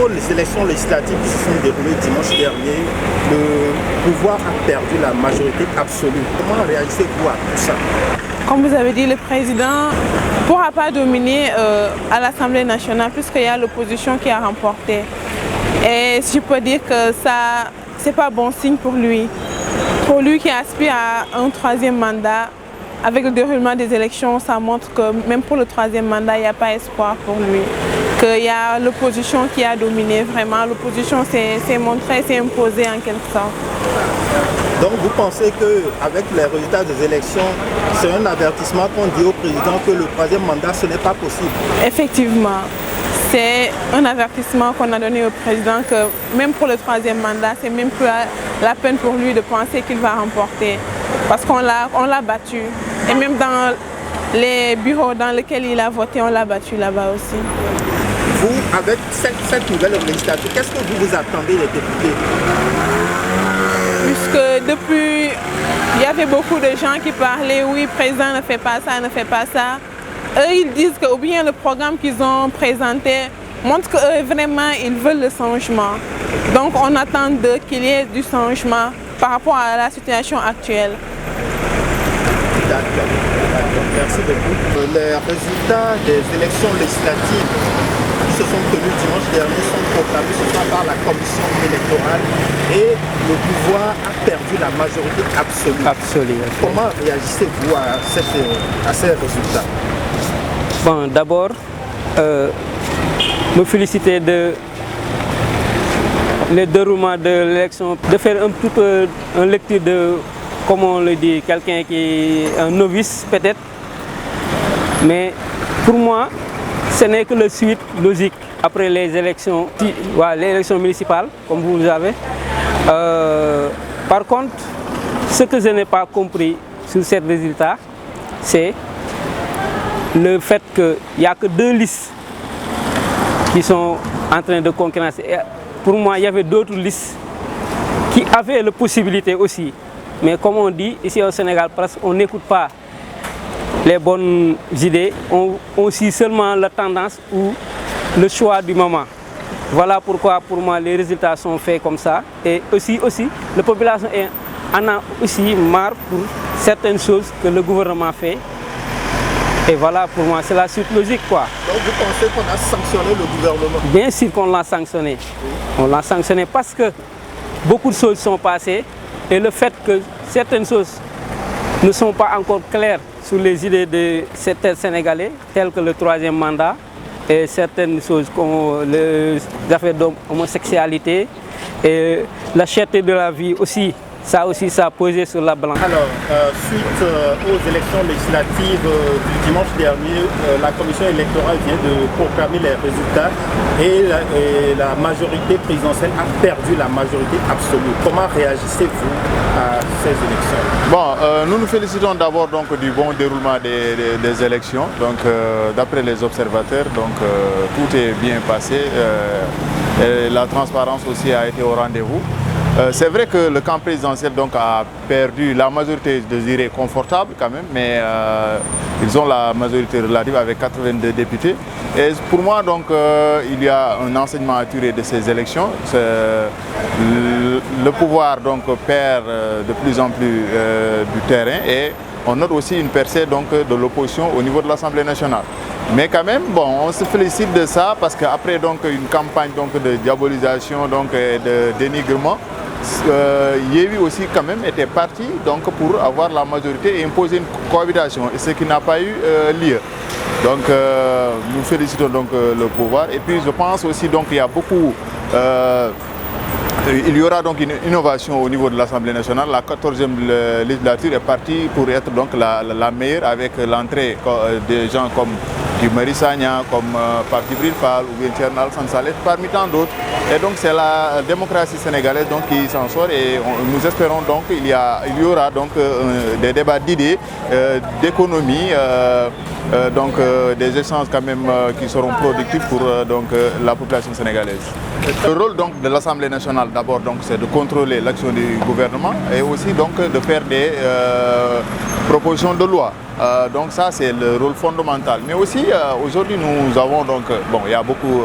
aux élections législatives qui se sont déroulées dimanche dernier, le pouvoir a perdu la majorité absolue. Comment réagissez-vous à tout ça? Comme vous avez dit, le président ne pourra pas dominer à l'Assemblée nationale puisqu'il y a l'opposition qui a remporté. Et je peux dire que ça, c'est pas bon signe pour lui. Pour lui qui aspire à un troisième mandat, avec le déroulement des élections, ça montre que même pour le troisième mandat, il n'y a pas espoir pour lui. Qu'il y a l'opposition qui a dominé vraiment. L'opposition s'est montrée, s'est imposée en quelque sorte. Donc vous pensez qu'avec les résultats des élections, c'est un avertissement qu'on dit au président que le troisième mandat, ce n'est pas possible? Effectivement, c'est un avertissement qu'on a donné au président que même pour le troisième mandat, c'est même plus la peine pour lui de penser qu'il va remporter. Parce qu'on l'a battu. Et même dans les bureaux dans lesquels il a voté, on l'a battu là-bas aussi. Vous, avec cette nouvelle législature, qu'est-ce que vous attendez des députés? Puisque depuis, il y avait beaucoup de gens qui parlaient, oui, le président ne fait pas ça, ne fait pas ça. Eux, ils disent que, ou bien le programme qu'ils ont présenté montre qu'eux, vraiment, ils veulent le changement. Donc, on attend qu'il y ait du changement par rapport à la situation actuelle. D'accord. Merci beaucoup. Les résultats des élections législatives qui se sont tenues dimanche dernier sont proclamés ce soir par la commission électorale et le pouvoir a perdu la majorité absolue. Absolument. Comment réagissez-vous à ces résultats? Bon, d'abord, me féliciter de le déroulement de l'élection, de faire un petit peu une lecture de, comme on le dit, quelqu'un qui est un novice peut-être. Mais pour moi, ce n'est que la suite logique après les élections, les élections municipales, comme vous le savez. Par contre, ce que je n'ai pas compris sur ces résultats, c'est le fait qu'il n'y a que 2 listes qui sont en train de concurrencer. Et pour moi, il y avait d'autres listes qui avaient la possibilité aussi. Mais comme on dit, ici au Sénégal, presque on n'écoute pas les bonnes idées, on suit seulement la tendance ou le choix du moment. Voilà pourquoi pour moi les résultats sont faits comme ça. Et aussi la population en a aussi marre pour certaines choses que le gouvernement fait. Et voilà, pour moi, c'est la suite logique, quoi. Donc vous pensez qu'on a sanctionné le gouvernement? Bien sûr qu'on l'a sanctionné. On l'a sanctionné parce que beaucoup de choses sont passées et le fait que certaines choses ne sont pas encore claires sur les idées de certains Sénégalais, telles que le troisième mandat et certaines choses comme les affaires d'homosexualité et la cherté de la vie aussi. Ça a posé sur la balance. Alors, suite aux élections législatives du dimanche dernier, la commission électorale vient de proclamer les résultats et la majorité présidentielle a perdu la majorité absolue. Comment réagissez-vous à ces élections? Bon, nous nous félicitons d'abord du bon déroulement des élections. Donc, d'après les observateurs, tout est bien passé. Et la transparence aussi a été au rendez-vous. C'est vrai que le camp présidentiel a perdu la majorité, je dirais, confortable quand même, mais ils ont la majorité relative avec 82 députés. Et pour moi, il y a un enseignement à tirer de ces élections. Le pouvoir perd de plus en plus du terrain et on note aussi une percée de l'opposition au niveau de l'Assemblée nationale. Mais quand même, on se félicite de ça parce qu'après une campagne de diabolisation et de dénigrement, Yewwi aussi quand même était parti pour avoir la majorité et imposer une cohabitation, et ce qui n'a pas eu lieu. Donc nous félicitons le pouvoir et puis je pense aussi qu'il y a beaucoup il y aura une innovation au niveau de l'Assemblée nationale. La 14e législature est partie pour être la meilleure avec l'entrée des gens comme Guy Sagna, comme Pape Djibril Fall ou bien Thierno Alassane Sall, parmi tant d'autres. Et donc c'est la démocratie sénégalaise qui s'en sort et nous espérons qu'il y aura des débats d'idées, d'économie, des échanges quand même qui seront productifs pour la population sénégalaise. Le rôle donc de l'Assemblée nationale d'abord c'est de contrôler l'action du gouvernement et aussi donc de faire des propositions de loi. Donc ça c'est le rôle fondamental. Mais aussi aujourd'hui nous avons il y a beaucoup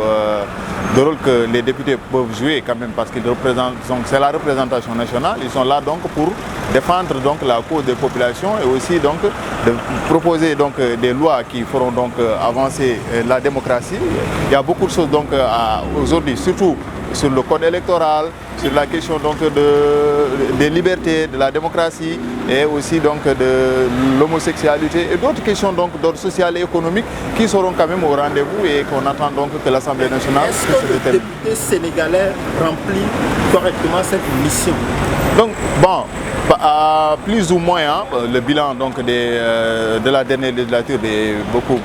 de rôles que les députés peuvent jouer quand même parce qu'ils représentent, c'est la représentation nationale. Ils sont là donc pour défendre la cause des populations et aussi de proposer des lois qui feront avancer la démocratie. Il y a beaucoup de choses aujourd'hui, surtout sur le code électoral, sur la question des libertés, de la démocratie et aussi de l'homosexualité et d'autres questions d'ordre social et économique qui seront quand même au rendez-vous et qu'on attend que l'Assemblée nationale puisse se déterminer. Est-ce que le député sénégalais remplit correctement cette mission? Donc bon, plus ou moins, le bilan de la dernière législature est beaucoup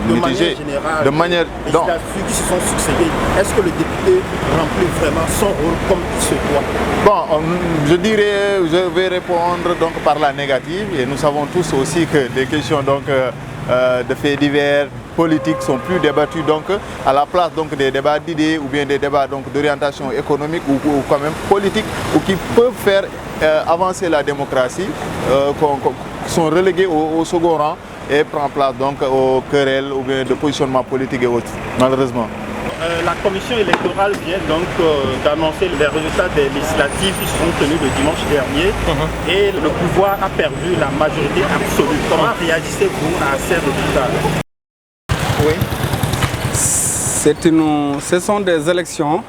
mitigé. De manière générale, les qui se sont succédés, est-ce que le député remplit vraiment son rôle comme il se doit? Bon, je vais répondre par la négative et nous savons tous aussi que des questions de faits divers politiques sont plus débattus à la place des débats d'idées ou bien des débats d'orientation économique ou quand même politique ou qui peuvent faire avancer la démocratie sont relégués au second rang et prennent place aux querelles ou bien de positionnement politique et autres, malheureusement. La commission électorale vient d'annoncer les résultats des législatives qui se sont tenues le dimanche dernier et le pouvoir a perdu la majorité absolue. Comment réagissez-vous à ces résultats? Oui, ce sont des élections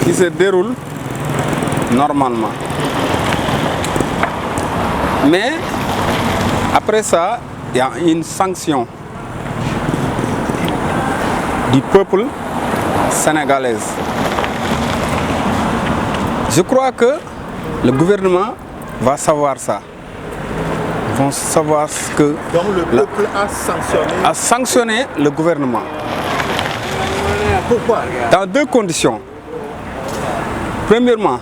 qui se déroulent normalement. Mais après ça, il y a une sanction du peuple sénégalais. Je crois que le gouvernement va savoir ça. Ils vont savoir ce que... Donc le peuple a sanctionné le gouvernement. Pourquoi? Dans deux conditions. Premièrement,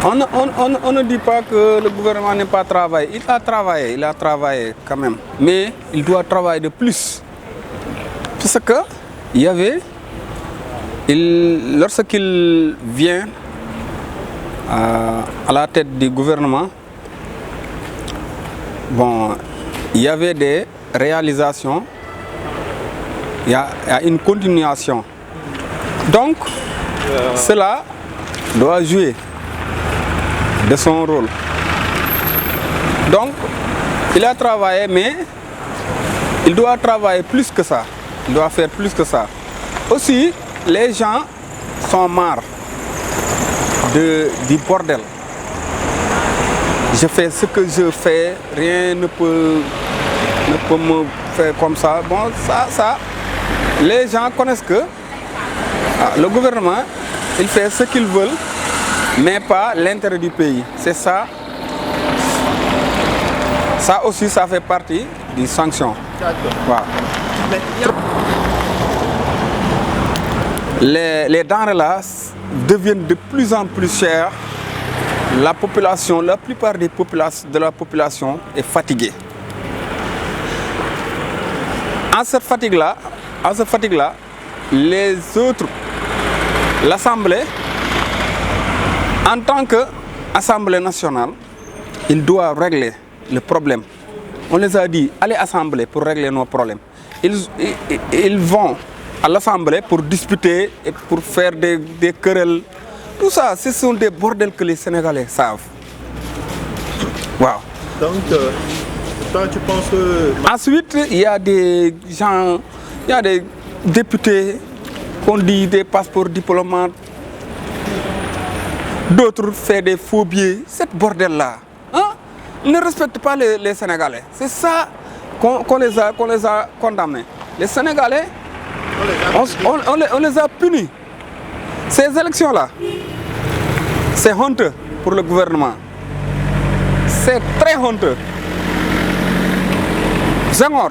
on ne dit pas que le gouvernement n'a pas travaillé. Il a travaillé quand même. Mais il doit travailler de plus. Parce que lorsqu'il vient à la tête du gouvernement, il y avait des réalisations, il y a une continuation. Donc, cela doit jouer de son rôle. Donc, il a travaillé, mais il doit travailler plus que ça. Il doit faire plus que ça. Aussi, les gens sont marre du bordel. Je fais ce que je fais, rien ne peut me faire comme ça. Bon, ça, les gens connaissent que le gouvernement, il fait ce qu'il veut, mais pas l'intérêt du pays. C'est ça. Ça aussi, ça fait partie des sanctions. Voilà. Les denrées là deviennent de plus en plus chères. La population, la plupart de la population est fatiguée. En cette fatigue-là, les autres, l'Assemblée, en tant qu'Assemblée nationale, il doit régler le problème. On les a dit, allez à l'Assemblée pour régler nos problèmes. Ils vont à l'Assemblée pour discuter et pour faire des querelles. Tout ça, ce sont des bordels que les Sénégalais savent. Wow. Donc, toi, tu penses que... Ensuite, il y a des gens, il y a des députés qu'on dit des passeports diplomates. D'autres font des faux billets. Cette bordel-là, ils ne respectent pas les Sénégalais. C'est ça qu'on les a condamnés. Les Sénégalais, on les a punis. Ces élections-là, c'est honteux pour le gouvernement. C'est très honteux. Senghor,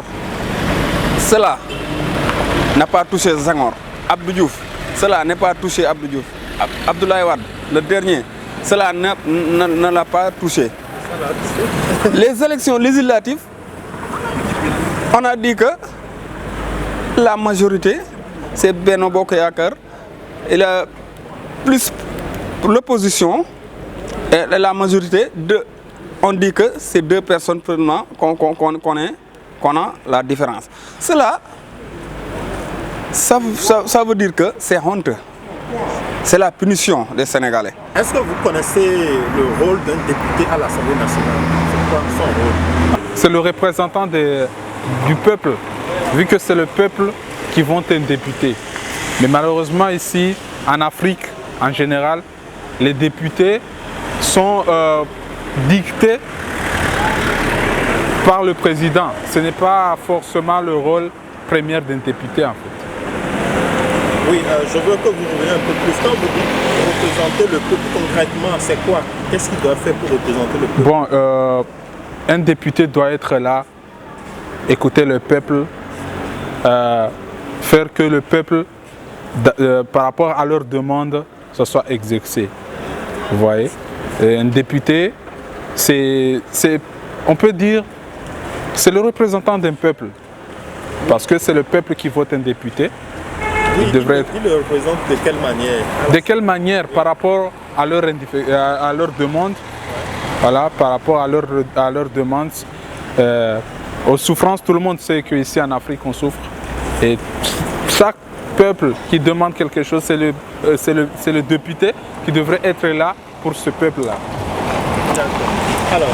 cela n'a pas touché Senghor. Abdou Diouf, cela n'a pas touché Abdou Diouf. Abdoulaye Wade, le dernier, cela ne l'a pas touché. Les élections législatives, on a dit que la majorité, c'est Benno Bokk Yakaar, et la plus l'opposition et la majorité, on dit que c'est deux personnes qu'on a la différence. Cela, ça veut dire que c'est honteux. C'est la punition des Sénégalais. Est-ce que vous connaissez le rôle d'un député à l'Assemblée nationale? C'est quoi son rôle? C'est le représentant du peuple, vu que c'est le peuple qui vote un député. Mais malheureusement ici, en Afrique en général, les députés sont dictés par le président. Ce n'est pas forcément le rôle premier d'un député en fait. Oui, je veux que vous reveniez un peu plus. Quand vous dites représenter le peuple concrètement, c'est quoi? Qu'est-ce qu'il doit faire pour représenter le peuple? Bon, un député doit être là, écouter le peuple, faire que le peuple, par rapport à leurs demandes, ça soit exécuté. Vous voyez? Et un député, on peut dire, c'est le représentant d'un peuple. Parce que c'est le peuple qui vote un député. Il le représente de quelle manière? De quelle manière par rapport à leur demande, voilà, par rapport à leur demande, aux souffrances, tout le monde sait qu'ici en Afrique on souffre. Et chaque peuple qui demande quelque chose, c'est le député qui devrait être là pour ce peuple-là. Alors,